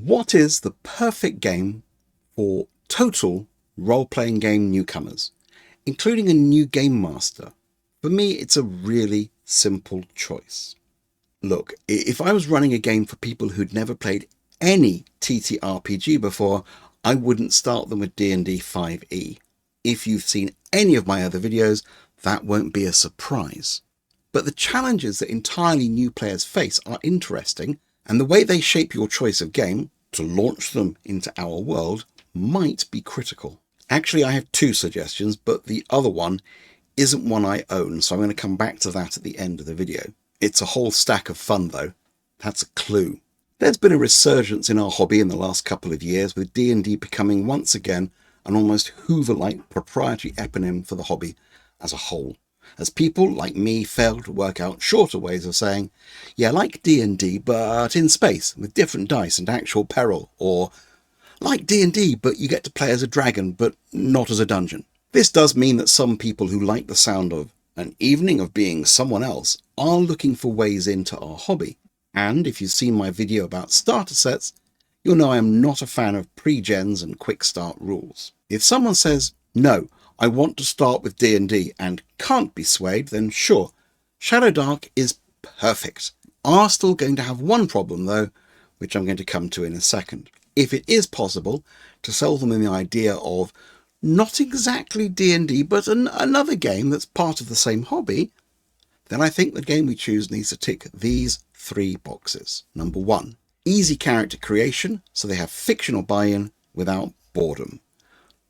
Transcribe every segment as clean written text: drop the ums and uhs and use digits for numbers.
What is the perfect game for total role-playing game newcomers, including a new game master? For me, it's a really simple choice. Look, if I was running a game for people who'd never played any TTRPG before, I wouldn't start them with D&D 5e. If you've seen any of my other videos, that won't be a surprise. But the challenges that entirely new players face are interesting, and the way they shape your choice of game to launch them into our world might be critical. Actually, I have two suggestions, but the other one isn't one I own, so I'm going to come back to that at the end of the video. It's a whole stack of fun though. That's a clue. There's been a resurgence in our hobby in the last couple of years, with D&D becoming once again an almost Hoover-like proprietary eponym for the hobby as a whole, as people like me fail to work out shorter ways of saying, yeah, like D&D, but in space, with different dice and actual peril, or like D&D, but you get to play as a dragon, but not as a dungeon. This does mean that some people who like the sound of an evening of being someone else are looking for ways into our hobby. And if you've seen my video about starter sets, you'll know I am not a fan of pre-gens and quick start rules. If someone says, no, I want to start with D&D and can't be swayed, then sure, Shadowdark is perfect. Are still going to have one problem though, which I'm going to come to in a second. If it is possible to sell them the idea of not exactly D&D, but another game that's part of the same hobby, then I think the game we choose needs to tick these three boxes. Number one, easy character creation, so they have fictional buy-in without boredom.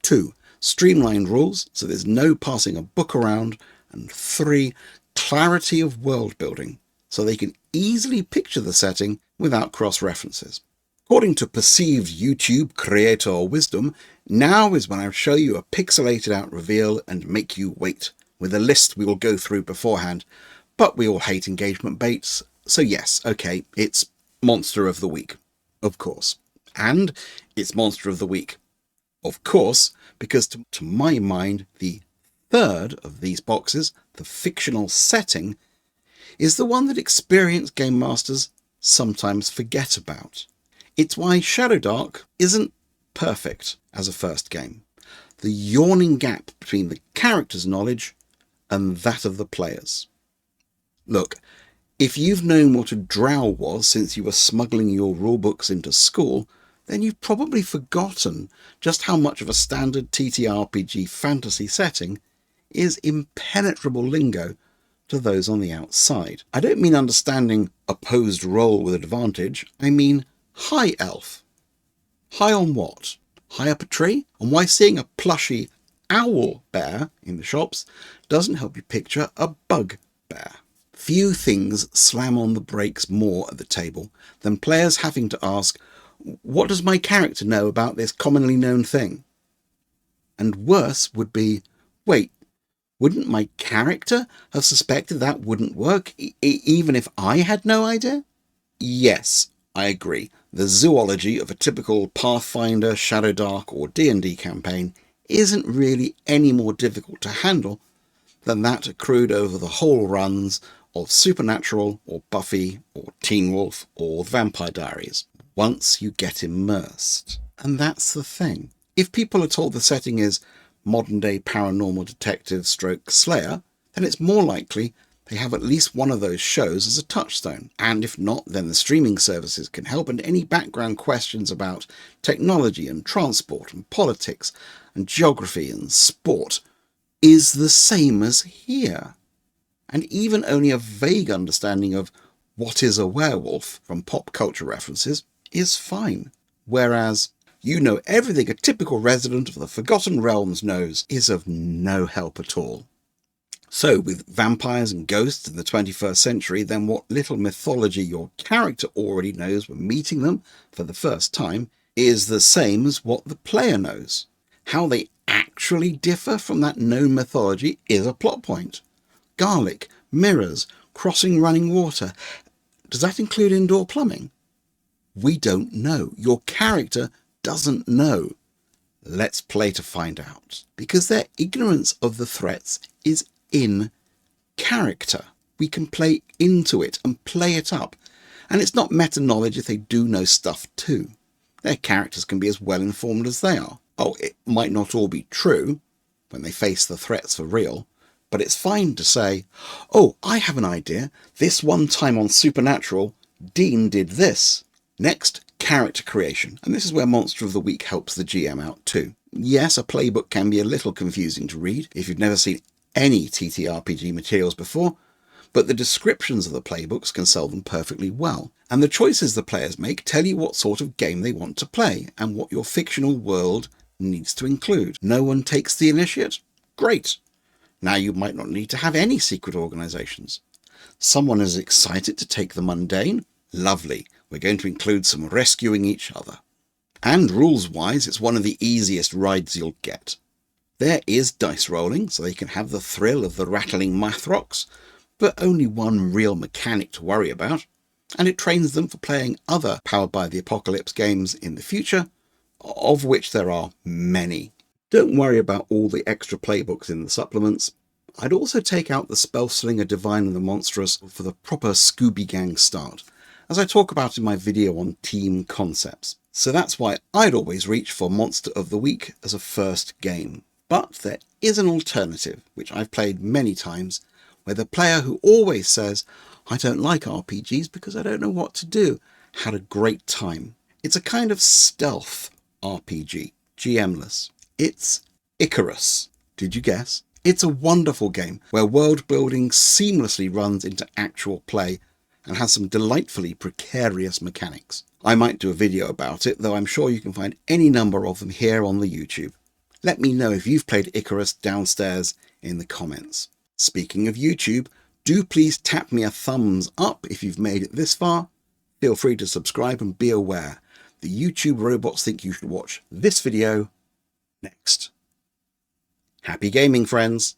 2, streamlined rules, so there's no passing a book around. And 3, clarity of world building, so they can easily picture the setting without cross-references. According to perceived YouTube creator wisdom, now is when I'll show you a pixelated out reveal and make you wait, with a list we will go through beforehand. But we all hate engagement baits, so yes, okay, it's Monster of the Week, of course. And it's Monster of the Week, of course, because to my mind, the third of these boxes, the fictional setting, is the one that experienced game masters sometimes forget about. It's why Shadowdark isn't perfect as a first game. The yawning gap between the character's knowledge and that of the players. Look, if you've known what a drow was since you were smuggling your rulebooks into school, then you've probably forgotten just how much of a standard TTRPG fantasy setting is impenetrable lingo to those on the outside. I don't mean understanding opposed role with advantage, I mean high elf. High on what? High up a tree? And why seeing a plushy owl bear in the shops doesn't help you picture a bug bear. Few things slam on the brakes more at the table than players having to ask, what does my character know about this commonly known thing? And worse would be, wait, wouldn't my character have suspected that wouldn't work, even if I had no idea? Yes, I agree. The zoology of a typical Pathfinder, Shadowdark or D&D campaign isn't really any more difficult to handle than that accrued over the whole runs of Supernatural or Buffy or Teen Wolf or The Vampire Diaries, once you get immersed. And that's the thing. If people are told the setting is modern day paranormal detective stroke slayer, then it's more likely they have at least one of those shows as a touchstone. And if not, then the streaming services can help, and any background questions about technology and transport and politics and geography and sport is the same as here. And even only a vague understanding of what is a werewolf from pop culture references is fine. Whereas you know everything a typical resident of the Forgotten Realms knows is of no help at all. So with vampires and ghosts in the 21st century, then what little mythology your character already knows when meeting them for the first time is the same as what the player knows. How they actually differ from that known mythology is a plot point. Garlic, mirrors, crossing running water. Does that include indoor plumbing? We don't know. Your character doesn't know. Let's play to find out. Because their ignorance of the threats is in character. We can play into it and play it up. And it's not meta knowledge if they do know stuff too. Their characters can be as well informed as they are. Oh, it might not all be true when they face the threats for real, but it's fine to say, oh, I have an idea. This one time on Supernatural, Dean did this. Next, character creation. And this is where Monster of the Week helps the GM out too. Yes, a playbook can be a little confusing to read if you've never seen any TTRPG materials before, but the descriptions of the playbooks can sell them perfectly well. And the choices the players make tell you what sort of game they want to play and what your fictional world needs to include. No one takes the initiate? Great. Now you might not need to have any secret organizations. Someone is excited to take the mundane? Lovely. We're going to include some rescuing each other. And rules-wise, it's one of the easiest rides you'll get. There is dice rolling, so they can have the thrill of the rattling math rocks, but only one real mechanic to worry about, and it trains them for playing other Powered by the Apocalypse games in the future, of which there are many. Don't worry about all the extra playbooks in the supplements. I'd also take out the Spellslinger Divine and the Monstrous for the proper Scooby Gang start, as I talk about in my video on team concepts. So that's why I'd always reach for Monster of the Week as a first game. But there is an alternative, which I've played many times, where the player who always says, I don't like RPGs because I don't know what to do, had a great time. It's a kind of stealth RPG, GM-less. It's Icarus. Did you guess? It's a wonderful game where world building seamlessly runs into actual play and has some delightfully precarious mechanics. I might do a video about it, though I'm sure you can find any number of them here on the YouTube. Let me know if you've played Icarus downstairs in the comments. Speaking of YouTube, do please tap me a thumbs up if you've made it this far. Feel free to subscribe and be aware, the YouTube robots think you should watch this video next. Happy gaming, friends!